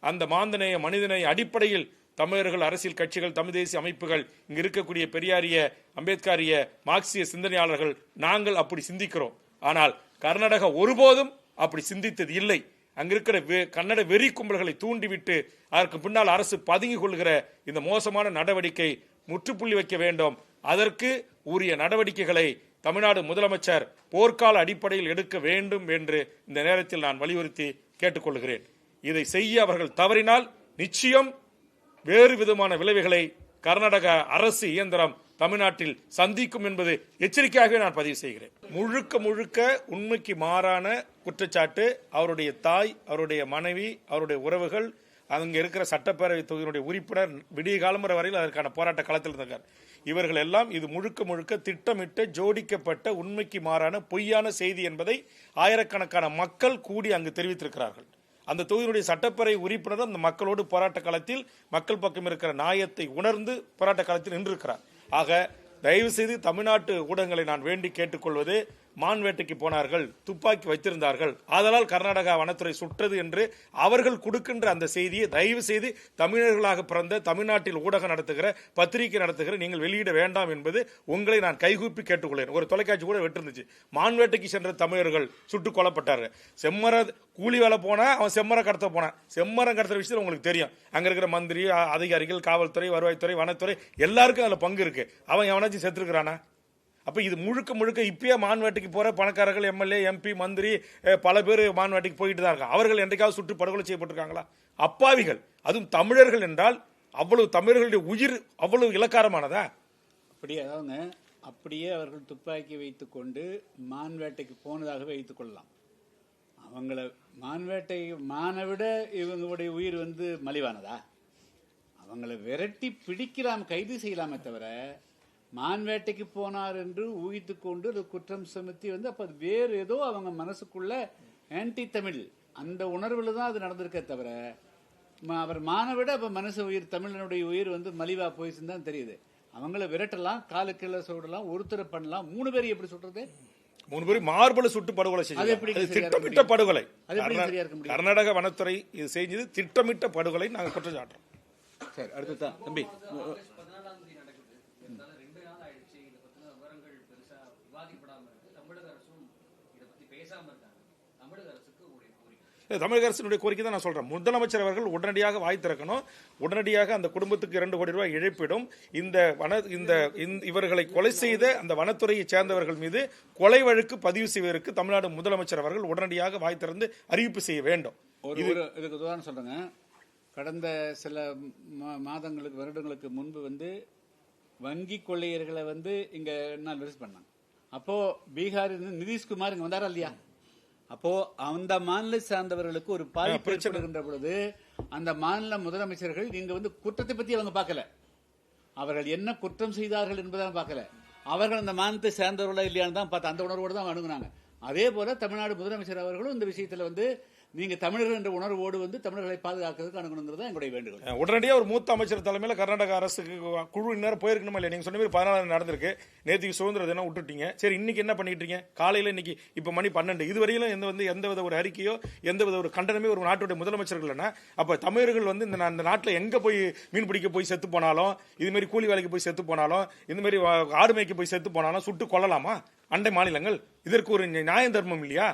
அந்த மாந்தநேய மனிதநேய அடிப்படையில் தமிழர்கள், அரசியல் கட்சிகள், தமிழ் தேசிய அமைப்புகள், இங்கு இருக்கக்கூடிய பெரியாரிய, அம்பேத்கரிய, மார்க்சிய சிந்தனையாளர்கள் நாங்கள் அப்படி சிந்திக்கிறோம். ஆனால் கர்நாடகா ஒருபோதும் அப்படி சிந்தித்தது இல்லை. அங்கிருக்கிற கன்னட வெறி கும்பல்களை தூண்டிவிட்டு அதற்கு பின்னால் அரசு பதுங்கிக் கொள்கிற இந்த மோசமான நடவடிக்கை முற்றுப்புள்ளி வைக்க வேண்டும். அதற்கு உரிய நடவடிக்கைகளை தமிழ்நாடு முதலமைச்சர் போர்க்கால அடிப்படையில் எடுக்க வேண்டும் என்று இந்த நேரத்தில் நான் வலியுறுத்தி கேட்டுக்கொள்கிறேன். இதை செய்ய அவர்கள் தவறினால் நிச்சயம் வேறு விதமான விளைவுகளை கர்நாடக அரசு இயந்திரம் தமிழ்நாட்டில் சந்திக்கும் என்பது எச்சரிக்கையாக நான் பதிவு செய்கிறேன். முழுக்க முழுக்க உண்மைக்கு மாறான குற்றச்சாட்டு. அவருடைய தாய், அவருடைய மனைவி, அவருடைய உறவுகள், அங்கே இருக்கிற சட்டப்பேரவை தொகுதியினுடைய உறுப்பினர் விடிய காலம் வரையில் அதற்கான போராட்ட களத்தில் இருந்தார். இவர்கள் எல்லாம் இது முழுக்க முழுக்க திட்டமிட்ட ஜோடிக்கப்பட்ட உண்மைக்கு மாறான பொய்யான செய்தி என்பதை ஆயிரக்கணக்கான மக்கள் கூடி அங்கு தெரிவித்திருக்கிறார்கள். அந்த தொகுதியினுடைய சட்டப்பேரவை உறுப்பினர் அந்த மக்களோடு போராட்ட களத்தில் மக்கள் பக்கம் இருக்கிற நியாயத்தை உணர்ந்து போராட்ட களத்தில் நின்றிருக்கிறார். ஆக தயவு செய்து தமிழ்நாட்டு ஊடகங்களை நான் வேண்டி கேட்டுக்கொள்வது, மான் வேட்டைக்கு போனார்கள், துப்பாக்கி வைத்திருந்தார்கள், அதனால் கர்நாடகா வனத்துறை சுட்டது என்று அவர்கள் கொடுக்கின்ற அந்த செய்தியை தயவு செய்து தமிழர்களாக பிறந்த தமிழ்நாட்டில் ஊடகம் நடத்துகிற பத்திரிகை நடத்துகிற நீங்கள் வெளியிட வேண்டாம் என்பது உங்களை நான் கைகூப்பி கேட்டுக்கொள்கிறேன். ஒரு தொலைக்காட்சி கூட வெட்டிருந்துச்சு, மான் வேட்டைக்கு சென்ற தமிழர்கள் சுட்டுக் கொல்லப்பட்டார்கள். செம்மர கூலி வேலை போனா அவன் செம்மரம் கடத்த போனான். செம்மரம் கடத்துற விஷயத்தில் உங்களுக்கு தெரியும், அங்க இருக்கிற மந்திரி, அதிகாரிகள், காவல்துறை, வருவாய்த்துறை, வனத்துறை எல்லாருக்கும் அதுல பங்கு இருக்கு. அவன் எவனாச்சும் செத்துருக்கிறானா? அப்ப இது முழுக்க முழுக்க இப்பயே மான்வேட்டைக்கு போற பணக்காரர்கள், எம்எல்ஏ, எம்பி, மந்திரி பல பேர் மான்வேட்டைக்கு போயிட்டு தான் இருக்காங்க. அவர்கள் என்றைக்காவது சுட்டு படுகொலை செய்யப்பட்டிருக்காங்களா? அப்பாவிகள், அதுவும் தமிழர்கள் என்றால் அவ்வளவு தமிழர்களுடைய உயிர் அவ்வளவு இலக்காரமானதா? அப்படியே அவர்கள் துப்பாக்கி வைத்துக் கொண்டு மான்வேட்டைக்கு போனதாகவே வைத்துக் கொள்ளலாம். அவங்கள மானை விட இவங்களுடைய உயிர் மலிவானதா? அவங்களை விரட்டி பிடிக்கலாம், கைது செய்யலாமே தவிர மான்வேட்டைக்கு போனார் என்று ஊகித்துக் கொண்டு ஒரு குற்றம் சுமத்தி அப்ப அது வேறு ஏதோ அவங்க மனசுக்குள்ள ஆன்டி தமிழ் அந்த உணர்வுல தான் அது நடந்திருக்க தவிர அவர் மானை விட அப்ப மனசு உயிர், தமிழனுடைய உயிர் மலிவா போயிடுச்சுன்னு தான் தெரியுது. அவங்கள விரட்டலாம், காலுக்குள்ள சுடலாம், ஒருத்தரை பண்ணலாம், 3 பேர் எப்படி சுடுறது? 3 பேர் மார்பல சுட்டு படுகொலை செய்யறது திட்டமிட்ட படுகொலை. கர்நாடக வனத்துறை இது செஞ்சது திட்டமிட்ட படுகொலை. நாங்க குற்றம் சாட்டுறோம். சரி, அடுத்துதான் தம்பி தமிழக அரசினுடைய கோரிக்கை தான் நான் சொல்றேன். முதலமைச்சர் அவர்கள் உடனடியாக வாய் திறக்கணும். உடனடியாக அந்த குடும்பத்துக்கு 2 கோடி ரூபாய் இழப்பீடும், இவர்களை கொலை செய்த அந்த வனத்துறையை சேர்ந்தவர்கள் மீது கொலை வழக்கு பதிவு செய்வதற்கு தமிழ்நாடு முதலமைச்சர் அவர்கள் உடனடியாக வாய் திறந்து அறிவிப்பு செய்ய வேண்டும். இதுக்கு உதாரணம் சொல்றேங்க. கடந்த சில மாதங்களுக்கு, வருடங்களுக்கு முன்பு வங்கி கொள்ளையர்களை இங்க நான் விசிட் பண்ணாங்க. அப்போ பீகாரில் நிதிஷ்குமார் இங்க வந்தாரா இல்லையா? அப்போ அந்த மாநில சார்ந்தவர்களுக்கு ஒரு பாதிப்பு ஏற்படுகின்ற பொழுது அந்த மாநில முதலமைச்சர்கள் இங்க குற்றத்தை பத்தி அவங்க பார்க்கல, அவர்கள் என்ன குற்றம் செய்தார்கள் என்பதான் பார்க்கல, அவர்கள் அந்த மாநிலத்தை சேர்ந்தவர்களா இல்லையான்னு தான் பார்த்து அந்த உணர்வோடு தான் அணுகுனாங்க. அதே போல தமிழ்நாடு முதலமைச்சர் அவர்களும் இந்த விஷயத்துல நீங்க தமிழர்கள் என்ற உணர்வோடு தமிழர்களை பாதுகாக்கிறதுக்கு அணுகணுங்கிறது எங்களுடைய வேண்டுகோள். உடனடியாக ஒரு மூத்த அமைச்சர் தலைமையில் கர்நாடக அரசுக்கு குழு இந்நேரம் போயிருக்கணுமா இல்லையா? நீங்க சொன்ன மாதிரி 14 நடந்திருக்கு. நேற்றுக்கு சுதந்திர தினம் விட்டுட்டீங்க. சரி, இன்னைக்கு என்ன பண்ணிட்டு இருக்கீங்க? காலையில இன்னைக்கு இப்ப மணி 12 இதுவரையிலும் எந்தவித ஒரு அறிக்கையோ எந்தவித ஒரு கண்டனமே ஒரு நாட்டுடைய முதலமைச்சர்கள் இல்லைன்னா அப்ப தமிழர்கள் இந்த நாட்டில் எங்க போய் மீன் பிடிக்க போய் செத்து போனாலும், இது மாதிரி கூலி வேலைக்கு போய் செத்து போனாலும், இந்த மாதிரி ஆடு மேய்க்கு போய் செத்து போனாலும் சுட்டு கொள்ளலாமா அண்டை மாநிலங்கள்? இதற்கு ஒரு நியாயம் தர்மம் இல்லையா?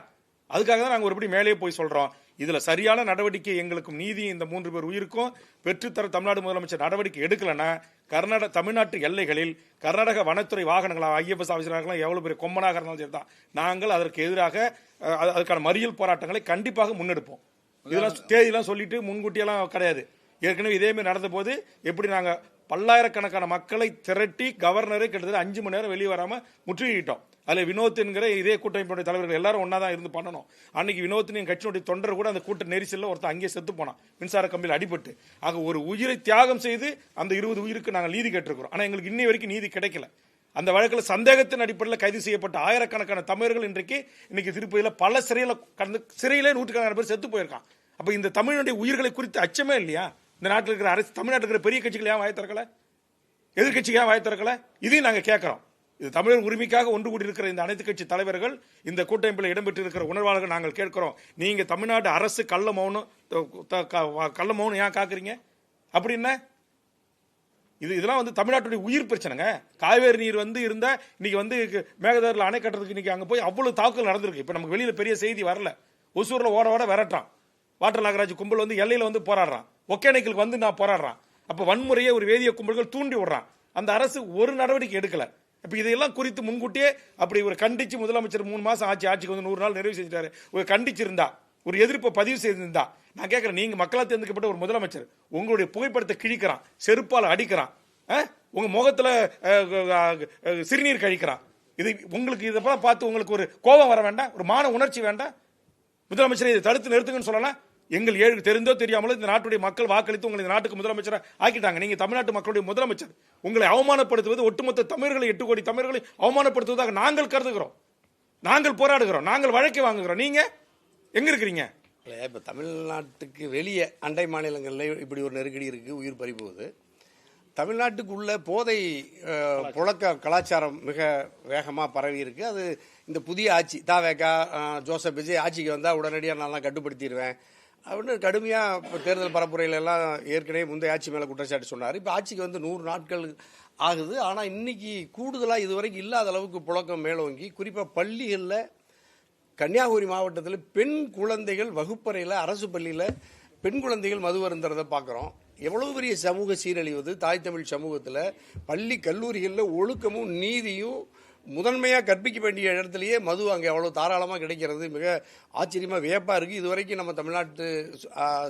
அதுக்காக தான் நாங்கள் ஒருபடி மேலே போய் சொல்றோம். இதுல சரியான நடவடிக்கை எங்களுக்கும் நீதி இந்த 3 பேர் உயிருக்கும் பெற்றுத்தர தமிழ்நாடு முதலமைச்சர் நடவடிக்கை எடுக்கலன்னா தமிழ்நாட்டு எல்லைகளில் கர்நாடக வனத்துறை வாகனங்களா, ஐஎஃப்எஸ் ஆஃபீஸர்களாக எவ்வளவு பெரிய கொம்பனாக இருந்தாலும் சரிதான், நாங்கள் அதற்கு எதிராக அதுக்கான மறியல் போராட்டங்களை கண்டிப்பாக முன்னெடுப்போம். இதெல்லாம் தேதியெல்லாம் சொல்லிட்டு முன்கூட்டியெல்லாம் கிடையாது. ஏற்கனவே இதே மாதிரி நடந்த போது எப்படி நாங்க பல்லாயிரக்கணக்கான மக்களை திரட்டி கவர்னரை கிட்டத்தட்ட 5 மணி நேரம் வெளியே வராம முற்றுகிட்டோம். அதுல வினோத் என்கிற இதே கூட்டமைப்புடைய தலைவர்கள் எல்லாரும் ஒன்னாதான் இருந்து பண்ணணும். அன்னைக்கு வினோத் கட்சியினுடைய தொண்டர் கூட அந்த கூட்ட நெரிசல்ல ஒருத்தர் அங்கேயே செத்து போனான், மின்சார கம்பியில் அடிபட்டு. ஆக ஒரு உயிரை தியாகம் செய்து அந்த 20 உயிருக்கு நாங்கள் நீதி கேட்டிருக்கிறோம். ஆனா எங்களுக்கு இன்னை வரைக்கும் நீதி கிடைக்கல. அந்த வழக்கில் சந்தேகத்தின் அடிப்படையில் கைது செய்யப்பட்ட ஆயிரக்கணக்கான தமிழர்கள் இன்னைக்கு திருப்பதியில் பல சிறையிலே 100கணக்கான பேர் செத்து போயிருக்கான். அப்ப இந்த தமிழனுடைய உயிர்களை குறித்து அச்சமே இல்லையா? இந்த நாட்டில் இருக்கிற அரசு, தமிழ்நாட்டில் இருக்கிற பெரிய கட்சிகள் ஏன் வாய் திறக்கல? எதிர்கட்சிக்கு ஏன் வாய் திறக்கல? இதையும் நாங்க கேட்கிறோம். இது தமிழர் உரிமைக்காக ஒன்று கூடி இருக்கிற இந்த அனைத்து கட்சி தலைவர்கள், இந்த கூட்டமைப்பில் இடம்பெற்று இருக்கிற உணர்வாளர்கள் நாங்கள் கேட்கிறோம். நீங்க தமிழ்நாடு அரசு கள்ள மௌனம் ஏன் காக்குறீங்க? அப்படின்னா இதெல்லாம் தமிழ்நாட்டுடைய உயிர் பிரச்சனைங்க. காவேரி நீர் இருந்தா இன்னைக்கு மேகதாரில் அணை கட்டுறதுக்கு இன்னைக்கு அங்க போய் அவ்வளவு தாக்குதல் நடந்திருக்கு. இப்ப நமக்கு வெளியில பெரிய செய்தி வரல. ஒசூர்ல ஓட விரட்டான் வாட்டர் நாகராஜ் கும்பல் எல்லையில போராடுறான். ஒகேனக்கலுக்கு நான் போராடுறான். அப்ப வன்முறையை ஒரு வேதிய கும்பல்கள் தூண்டி விடுறான். அந்த அரசு ஒரு நடவடிக்கை எடுக்கல. இப்ப இதெல்லாம் குறித்து முன்கூட்டியே அப்படி ஒரு கண்டிச்சு முதலமைச்சர் 3 மாசம் ஆட்சிக்கு 100 நாள் நிறைவு செஞ்சிட்டாரு. ஒரு கண்டிச்சிருந்தா, ஒரு எதிர்ப்பை பதிவு செய்திருந்தா, நான் கேட்கிறேன், நீங்க மக்களால் தேர்ந்தெடுக்கப்பட்ட ஒரு முதலமைச்சர் உங்களுடைய புகைப்படத்தை கிழிக்கிறான், செருப்பால் அடிக்கிறான், உங்க முகத்துல சிறுநீர் கழிக்கிறான். இது உங்களுக்கு இதெல்லாம் பார்த்து உங்களுக்கு ஒரு கோபம் வர வேண்டாம்? ஒரு மான உணர்ச்சி வேண்டாம்? முதலமைச்சரை இதை தடுத்து நிறுத்துங்கன்னு சொல்லலாம். எங்கள் 7 தெரிந்தோ தெரியாமலோ இந்த நாட்டுடைய மக்கள் வாக்களித்து உங்களை இந்த நாட்டுக்கு முதலமைச்சரை ஆக்கிட்டாங்க. நீங்க தமிழ்நாட்டு மக்களுடைய முதலமைச்சர். உங்களை அவமானப்படுத்துவது, ஒட்டுமொத்த தமிழர்களை 8 கோடி தமிழர்களை அவமானப்படுத்துவதாக நாங்கள் கருதுகிறோம். நாங்கள் போராடுகிறோம், நாங்கள் வழக்கை வாங்குகிறோம். நீங்க எங்க இருக்கிறீங்க? இப்ப தமிழ்நாட்டுக்கு வெளியே அண்டை மாநிலங்களில் இப்படி ஒரு நெருக்கடி இருக்கு, உயிர் பறி போகுது. தமிழ்நாட்டுக்குள்ள போதை புழக்க கலாச்சாரம் மிக வேகமாக பரவி இருக்கு. அது இந்த புதிய ஆட்சி தாவேகா ஜோசப் விஜய் ஆட்சிக்கு வந்தால் உடனடியாக நான் கட்டுப்படுத்திடுவேன் அப்படின்னு கடுமையாக தேர்தல் பரப்புரையில எல்லாம் ஏற்கனவே முந்தைய ஆட்சி மேலே குற்றச்சாட்டு சொன்னார். இப்போ ஆட்சிக்கு வந்து 100 நாட்கள் ஆகுது. ஆனால் இன்னைக்கு கூடுதலாக இதுவரைக்கும் இல்லாத அளவுக்கு புழக்கம் மேலோங்கி குறிப்பாக பள்ளிகளில் கன்னியாகுமரி மாவட்டத்தில் பெண் குழந்தைகள் வகுப்பறையில் அரசு பள்ளியில் பெண் குழந்தைகள் மது அருந்துறதை பார்க்குறோம். எவ்வளவு பெரிய சமூக சீரழிவது தாய் தமிழ் சமூகத்தில். பள்ளி கல்லூரிகளில் ஒழுக்கமும் நீதியும் முதன்மையாக கற்பிக்க வேண்டிய இடத்துலையே மது அங்கே அவ்வளோ தாராளமாக கிடைக்கிறது மிக ஆச்சரியமாக வியப்பாக இருக்குது. இதுவரைக்கும் நம்ம தமிழ்நாட்டு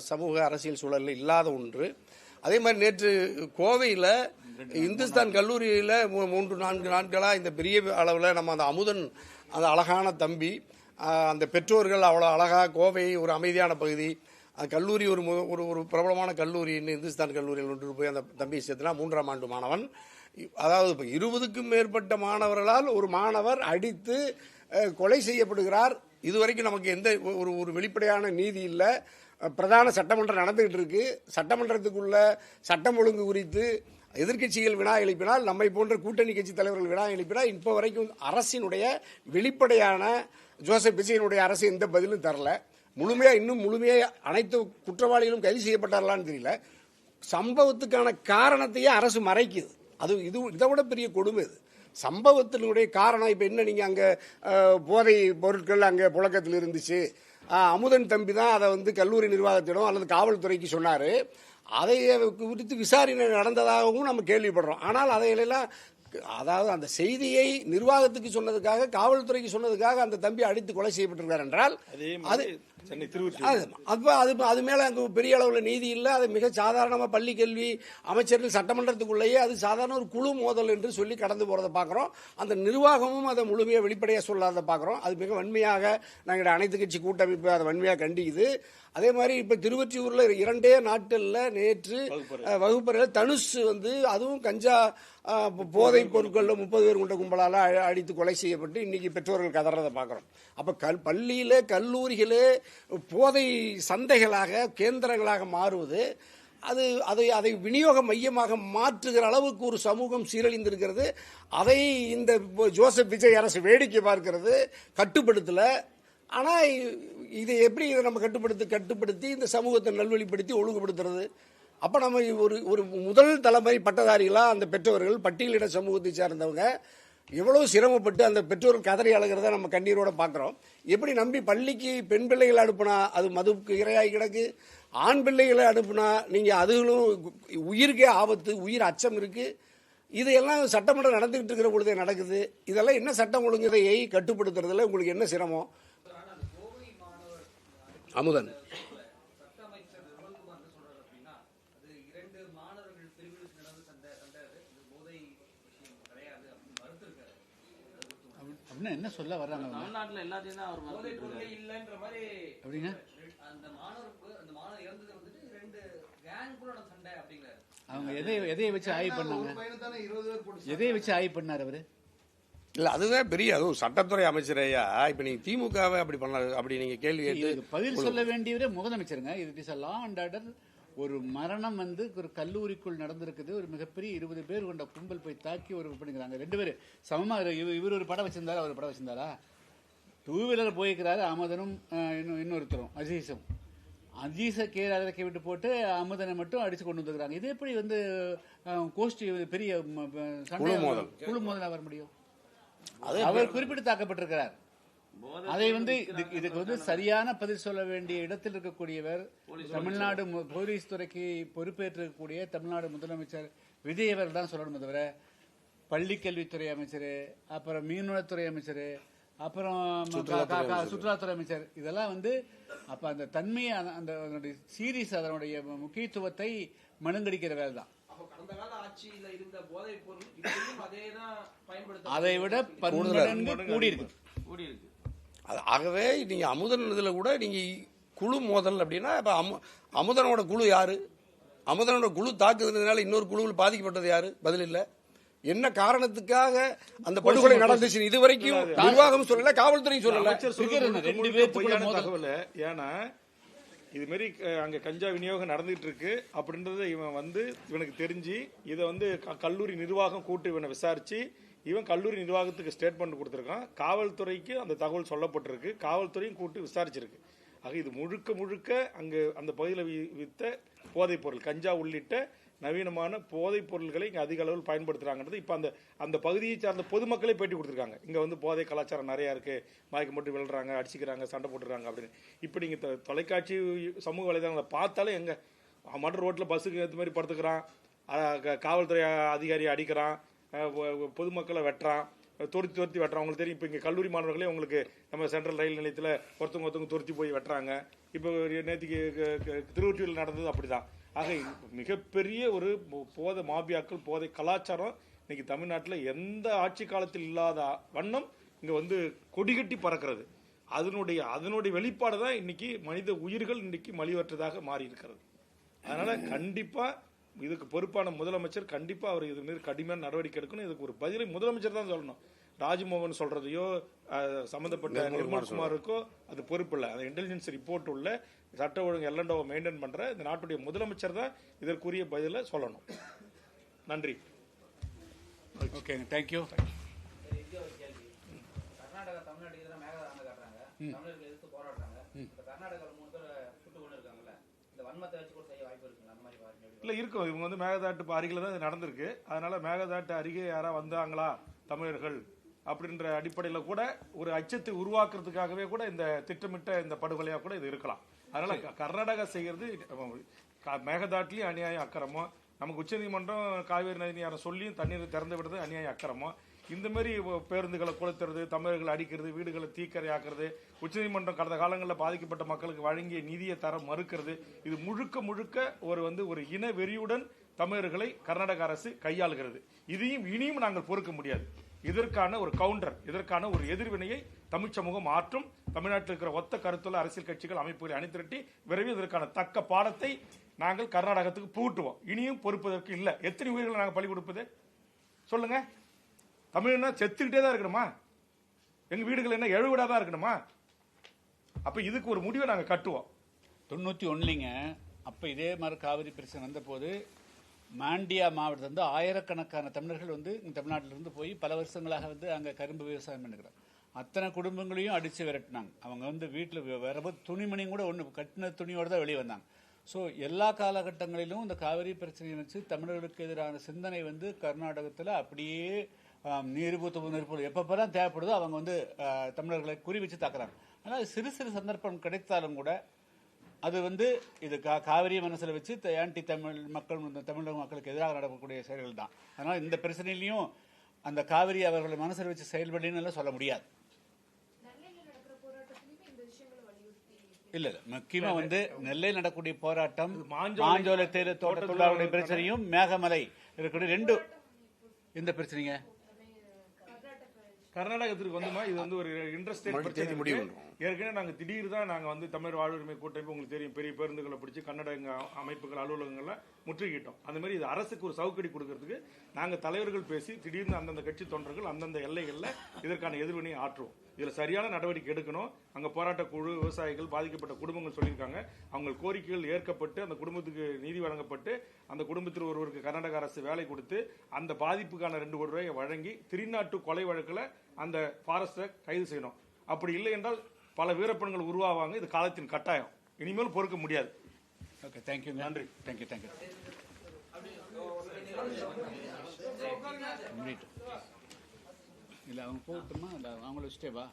சமூக அரசியல் சூழலில் இல்லாத ஒன்று. அதே மாதிரி நேற்று கோவையில் இந்துஸ்தான் கல்லூரியில் 3-4 நாட்களாக இந்த பெரிய அளவில் நம்ம அந்த அமுதன் அந்த அழகான தம்பி அந்த பெற்றோர்கள் அவ்வளோ அழகாக கோவை ஒரு அமைதியான பகுதி அந்த கல்லூரி ஒரு ஒரு பிரபலமான கல்லூரின்னு இந்துஸ்தான் கல்லூரியில் கொண்டு போய் அந்த தம்பியை சேர்த்துனா 3ஆம் ஆண்டு மாணவன். அதாவது இப்போ 20க்கும் மேற்பட்ட மாணவர்களால் ஒரு மாணவர் அடித்து கொலை செய்யப்படுகிறார். இதுவரைக்கும் நமக்கு எந்த ஒரு வெளிப்படையான நீதி இல்லை. பிரதான சட்டமன்றம் நடந்துகிட்டு இருக்கு. சட்டமன்றத்துக்குள்ள சட்டம் ஒழுங்கு குறித்து எதிர்க்கட்சிகள் வினா எழுப்பினால் நம்மை போன்ற கூட்டணி கட்சி தலைவர்கள் வினா எழுப்பினால் இப்போ வரைக்கும் அரசினுடைய வெளிப்படையான ஜோசப் விஜயனுடைய அரசு எந்த பதிலும் தரல. இன்னும் முழுமையாக அனைத்து குற்றவாளிகளும் கைது செய்யப்பட்டார்களான்னு தெரியல. சம்பவத்துக்கான காரணத்தையே அரசு மறைக்குது. இதை விட பெரிய கொடுமை இது. சம்பவத்தினுடைய காரணம் இப்போ என்ன, நீங்கள் அங்கே போதை பொருட்கள் அங்கே புழக்கத்தில் இருந்துச்சு, அமுதன் தம்பி தான் அதை வந்து கல்லூரி நிர்வாகத்திடம் அல்லது காவல்துறைக்கு சொன்னார். அதை குறித்து விசாரணை நடந்ததாகவும் நம்ம கேள்விப்படுறோம். ஆனால் அதையெல்லாம் அதாவது அந்த செய்தியை நிர்வாகத்துக்கு சொன்னதுக்காக காவல்துறைக்கு சொன்னதுக்காக அந்த தம்பி அடித்து கொலை செய்யப்பட்டிருக்கார் என்றால் அது மேல அங்கு பெரிய அளவில் நீதி இல்லை. அது மிக சாதாரணமாக பள்ளி கல்வி அமைச்சர்கள் சட்டமன்றத்துக்குள்ளேயே அது சாதாரண ஒரு குழு மோதல் என்று சொல்லி கடந்து போறதை பார்க்குறோம். அந்த நிர்வாகமும் அதை முழுமையாக வெளிப்படையாக சொல்லாத பார்க்குறோம். அது மிக வன்மையாக நாங்கள் அனைத்து கட்சி கூட்டமைப்பு அதை வன்மையாக கண்டிக்குது. அதே மாதிரி இப்ப திருவொற்றியூர்ல 2 நாட்கள்ல நேற்று வகுப்பறையில் தனுஷ் வந்து அதுவும் கஞ்சா போதை பொருட்கள் 30 பேர் கொண்ட கும்பலால அடித்து கொலை செய்யப்பட்டு இன்னைக்கு பெற்றோர்கள் கதறதை பார்க்கிறோம். அப்ப பள்ளியில கல்லூரிகளே போதை சந்தைகளாக கேந்திரங்களாக மாறுவது அதை விநியோக மையமாக மாற்றுகிற அளவுக்கு ஒரு சமூகம் சீரழிந்திருக்கிறது. அதை இந்த ஜோசப் விஜய் அரசு வேடிக்கை பார்க்கிறது, கட்டுப்படுத்தல. ஆனா இதை எப்படி நம்ம கட்டுப்படுத்தி இந்த சமூகத்தை நல்வழிப்படுத்தி ஒழுங்குபடுத்துறது? அப்ப நம்ம ஒரு முதல் தலைமுறை பட்டதாரிகளா அந்த பெற்றோர்கள் பட்டியலின சமூகத்தை சார்ந்தவங்க எவ்வளவு சிரமப்பட்டு அந்த பெற்றோர்கள் கதறி அழுகிறத நம்ம கண்ணீரோட பார்க்கிறோம். எப்படி நம்பி பள்ளிக்கு பெண் பிள்ளைகளை அனுப்புனா அது மதுவுக்கு இரையாகி கிடக்கு, ஆண் பிள்ளைகளை அனுப்புனா நீங்க அதுகளும் உயிருக்கே ஆபத்து, உயிர் அச்சம் இருக்கு. இதையெல்லாம் சட்டமன்றம் நடந்துகிட்டு இருக்கிற பொழுதே நடக்குது. இதெல்லாம் என்ன சட்டம் ஒழுங்குதையை கட்டுப்படுத்துறதுல உங்களுக்கு என்ன சிரமம்? அமுதன் என்ன சொல்ல வர்றாங்க? தமிழ்நாட்டுல எல்லாத்தையும் தான் அவர் இல்லன்ற மாதிரி அப்படின்னா அந்த மாணவர் இறந்தது வந்துட்டு 2 கேங் கூட சண்டை அப்படிங்கிறாரு. அவங்க எதை வச்சு ஆய்வு பண்ணாங்க? எதை வச்சு ஆய்வு பண்ணாரு அவரு? இல்ல அதுதான் பெரிய அதுவும் சட்டத்துறை அமைச்சரையா இப்ப நீங்க திமுகவை அப்படி பண்ண அப்படி நீங்க கேள்வி கேட்டு பதில் சொல்ல வேண்டியவரே முதலமைச்சருங்க. இது இஸ் லா அண்ட் ஆர்டர். ஒரு மரணம் வந்து ஒரு கல்லூரிக்குள் நடந்திருக்குது. ஒரு மிகப்பெரிய 20 பேர் கொண்ட கும்பல் போய் தாக்கி ஒரு பண்ணிக்கிறாங்க. 2 பேர் சமமா இவர் ஒரு படம் வச்சிருந்தாரா, அவர் படம் வச்சிருந்தாரா? 2 வீலர் போய்க்கிறாரு அமுதனும் இன்னொருத்தரும் அஜீஸும். அஜீஸை இறக்கி விட்டு போட்டு அமுதனை மட்டும் அடிச்சு கொண்டு வந்துக்கிறாங்க. இது எப்படி வந்து கோஷ்டி பெரிய குழு மோதல் வர முடியும்? அவர் குறிப்பிட்டு தாக்கப்பட்டிருக்கிறார். அதை வந்து இதுக்கு வந்து சரியான பதில் சொல்ல வேண்டிய இடத்தில் இருக்கக்கூடியவர் தமிழ்நாடு போலீஸ் துறைக்கு பொறுப்பேற்றிருக்கக்கூடிய தமிழ்நாடு முதலமைச்சர் விஜய் அவர்கள் தான் சொல்லணும். தவிர பள்ளிக்கல்வித்துறை அமைச்சர், அப்புறம் மீன்வளத்துறை அமைச்சர், அப்புறம் சுற்றுலாத்துறை அமைச்சர், இதெல்லாம் வந்து அப்ப அந்த தன்மையை அந்த சீரியஸ் அதனுடைய முக்கியத்துவத்தை மழுங்கடிக்கிற வேலை தான். அதை விட 10 மடங்கு கூடியிருக்கு. ஆகவே நீங்க அமுதன் இதுல கூட நீங்க குழு மோதல் அப்படின்னா இப்ப அமுதனோட குழு யாரு? அமுதனோட குழு தாக்குதலினால இன்னொரு குழுவில் பாதிக்கப்பட்டது யாரு? பதில் இல்ல. என்ன காரணத்துக்காக அந்த படுகொலை நடந்துச்சு இதுவரைக்கும் நிர்வாகம் சொல்லல, காவல்துறை சொல்லல. தகவல். ஏன்னா இது மாதிரி அங்க கஞ்சா விநியோகம் நடந்துட்டு இருக்கு அப்படின்றத இவனுக்கு தெரிஞ்சு இதை கல்லூரி நிர்வாகம் கூட்டு இவனை விசாரிச்சு இவன் கல்லூரி நிர்வாகத்துக்கு ஸ்டேட்மெண்ட் கொடுத்திருக்கான். காவல்துறைக்கு அந்த தகவல் சொல்லப்பட்டிருக்கு, காவல்துறையும் கூட்டு விசாரிச்சிருக்கு. ஆக இது முழுக்க முழுக்க அங்கு அந்த பகுதியில் வித்த போதைப் பொருள் கஞ்சா உள்ளிட்ட நவீனமான போதைப் பொருள்களை இங்கே அதிக அளவில் பயன்படுத்துறாங்கிறது இப்போ அந்த பகுதியை சார்ந்த பொதுமக்களே பேட்டி கொடுத்துருக்காங்க. இங்கே போதை கலாச்சாரம் நிறையா இருக்கு, மயக்கம் மட்டும் விழுறாங்க, அடிச்சுக்கிறாங்க, சண்டை போட்டுறாங்க அப்படின்னு. இப்போ நீங்கள் தொலைக்காட்சி சமூக வலைதளங்களை பார்த்தாலே எங்க மட்டும் ரோட்டில் பஸ்ஸுக்கு ஏற்ற மாதிரி படுத்துக்கிறான், காவல்துறை அதிகாரி அடிக்கிறான், பொதுமக்களை வெட்டுறான், துரத்தி வெட்டுறான். உங்களுக்கு தெரியும், இப்போ இங்கே கல்லூரி மாணவர்களே உங்களுக்கு நம்ம சென்ட்ரல் ரயில் நிலையத்தில் ஒருத்தவங்க துரத்தி போய் வெட்டுறாங்க. இப்போ நேற்றுக்கு திருவொற்றியூரில் நடந்தது அப்படிதான். ஆக மிகப்பெரிய ஒரு போதை மாபியாக்கள், போதை கலாச்சாரம் இன்னைக்கு தமிழ்நாட்டில் எந்த ஆட்சி காலத்தில் இல்லாத வண்ணம் இங்கே கொடிகட்டி பறக்கிறது. அதனுடைய வெளிப்பாடு தான் இன்னைக்கு மனித உயிர்கள் இன்னைக்கு மலிவற்றதாக மாறி இருக்கிறது. அதனால கண்டிப்பா இதுக்கு பொறுப்பான முதலமைச்சர் கண்டிப்பா அவர் இது மீது கடுமையான நடவடிக்கை எடுக்கணும். இதுக்கு ஒரு பதிலை முதலமைச்சர் தான் சொல்லணும். ராஜ்மோகன் சொல்றதையோ சம்பந்தப்பட்ட நிர்மல்குமாருக்கோ அது பொறுப்பு இல்லை. அந்த இன்டெலிஜென்ஸ் ரிப்போர்ட் உள்ள சட்ட ஒழுங்கு எல்லண்டோவை மெயின்டைன் பண்ற இந்த நாட்டுடைய முதலமைச்சர் தான் இதற்குரிய பதிலை சொல்லணும். நன்றி. Okay, thank you. கர்நாடகா தமிழ்நாட்டுக்கு எதிராக மேகதாண்டு காட்டுறாங்க, தமிழர்கள் எதிர்த்து போராடுறாங்க. கர்நாடகாவில் 3 பேர் சுட்டு கொண்டு இருக்காங்கல்ல, இந்த வன்மத்தை வச்சு கூட செய்ய வாய்ப்பு இருக்குங்களா? அந்த மாதிரி இல்ல இருக்கும். இவங்க மேகதாட்டு அருகில தான் இது நடந்திருக்கு. அதனால மேகதாட்டு அருகே யாரா வந்தாங்களா தமிழர்கள் அப்படின்ற அடிப்படையில் கூட ஒரு அச்சத்தை உருவாக்குறதுக்காகவே கூட இந்த திட்டமிட்ட இந்த படுகொலையா கூட இது இருக்கலாம். அதனால கர்நாடகா செய்யறது மேகதாட்லயும் அநியாயம் அக்கிரமம், நமக்கு உச்சநீதிமன்றம் காவேரி நதி யாரை சொல்லியும் தண்ணீர் திறந்து விடுறது அநியாயம் அக்கிரமம். இந்த மாதிரி பேருந்துகளை கொளுத்துறது, தமிழர்களை அடிக்கிறது, வீடுகளை தீக்கரையாக்குறது, உச்சநீதிமன்றம் கடந்த காலங்களில் பாதிக்கப்பட்ட மக்களுக்கு வழங்கிய நிதியை தர மறுக்கிறது, இது முழுக்க முழுக்க ஒரு இன வெறியுடன் தமிழர்களை கர்நாடக அரசு கையாளுகிறது. இனியும் நாங்கள் பொறுக்க முடியாது. இதற்கான ஒரு கவுண்டர், இதற்கான ஒரு எதிர்வினையை தமிழ் சமூகம் ஆற்றும். தமிழ்நாட்டில் இருக்கிற ஒத்த கருத்துள்ள அரசியல் கட்சிகள், அமைப்புகளை அணிதிரட்டி விரைவில் இதற்கான தக்க பாடத்தை நாங்கள் கர்நாடகத்துக்கு பூட்டுவோம். இனியும் பொறுப்பதற்கு இல்லை. எத்தனை உயிர்களை நாங்கள் பலி கொடுப்பது சொல்லுங்க? தமிழ்னா செத்துக்கிட்டே தான் இருக்கணுமா? எங்க வீடுகள் என்ன எழுவிடாதான் இருக்கணுமா? அப்ப இதுக்கு ஒரு முடிவை நாங்க கட்டுவோம். 91லிங்க அப்ப இதே மாதிரி காவிரி பிரச்சனை வந்த போது மாண்டியா மாவட்டத்தில் ஆயிரக்கணக்கான தமிழர்கள் தமிழ்நாட்டிலிருந்து போய் பல வருஷங்களாக அங்க கரும்பு விவசாயம் பண்ணுகிறாங்க. அத்தனை குடும்பங்களையும் அடிச்சு விரட்டினாங்க. அவங்க வீட்டில் வரப்போ துணிமணியும் கூட ஒன்று கட்டின துணியோட தான் வெளியே வந்தாங்க. ஸோ எல்லா காலகட்டங்களிலும் இந்த காவிரி பிரச்சனையை வச்சு தமிழர்களுக்கு எதிரான சிந்தனை கர்நாடகத்தில் அப்படியே நீர்பூத்து எப்பப்பெல்லாம் தேவைப்படுதோ அவங்க தமிழர்களை குறி வச்சு தாக்குறாங்க. ஆனால் சிறு சிறு சந்தர்ப்பம் கிடைத்தாலும் கூட அது இது காவிரி மனசில் வச்சு ஆன்டி தமிழ் மக்கள் தமிழக மக்களுக்கு எதிராக நடக்கக்கூடிய செயல்கள் தான். அதனால இந்த பிரச்சனையிலையும் அந்த காவிரி அவர்களை மனசில் வச்சு செயல்படுன்னு சொல்ல முடியாது. இல்ல முக்கியமா நெல்லையில் நடக்கக்கூடிய போராட்டம், மாஞ்சோலை தோட்ட தொழிலாளர்களுடைய பிரச்சனையும் மேகமலை இருக்கக்கூடிய ரெண்டு இந்த பிரச்சனைங்க கர்நாடகத்திற்கு வந்துமா இது ஒரு இன்ட்ரெஸ்டட் பிரச்சனை. ஏற்கனவே நாங்க திடீர் தான் நாங்க தமிழர் வாழ்வுரிமை கூட்டமைப்பு உங்களுக்கு தெரியும் பெரிய பேருந்துகளை பிடிச்சி கன்னட அமைப்புகள் அலுவலகங்கள்ல முற்றுகிட்டோம். அந்த மாதிரி இது அரசுக்கு ஒரு சவுக்கடி கொடுக்கறதுக்கு நாங்க தலைவர்கள் பேசி திடீர்னு அந்தந்த கட்சி தொண்டர்கள் அந்தந்த எல்லைகள்ல இதற்கான எதிர்வினை ஆற்றுவோம். இதுல சரியான நடவடிக்கை எடுக்கணும். அங்க போராட்ட குழு, விவசாயிகள், பாதிக்கப்பட்ட குடும்பங்கள் சொல்லியிருக்காங்க. அவங்க கோரிக்கைகள் ஏற்கப்பட்டு அந்த குடும்பத்துக்கு நீதி வழங்கப்பட்டு அந்த குடும்பத்தில் ஒருவருக்கு கர்நாடக அரசு வேலை கொடுத்து அந்த பாதிப்புக்கான 2 கோடி ரூபாயை வழங்கி திருநாட்டு கொலை வழக்குல அந்த ஃபாரஸ்டை கைது செய்யணும். அப்படி இல்லை என்றால் பல வீரப்பெண்கள் உருவாவாங்க. இது காலத்தின் கட்டாயம். இனிமேல் பொறுக்க முடியாது. Okay, thank you. நன்றி. தேங்க்யூ. இல்லை அவங்க போகட்டுமா? இல்லை அவங்கள வச்சுட்டே வா.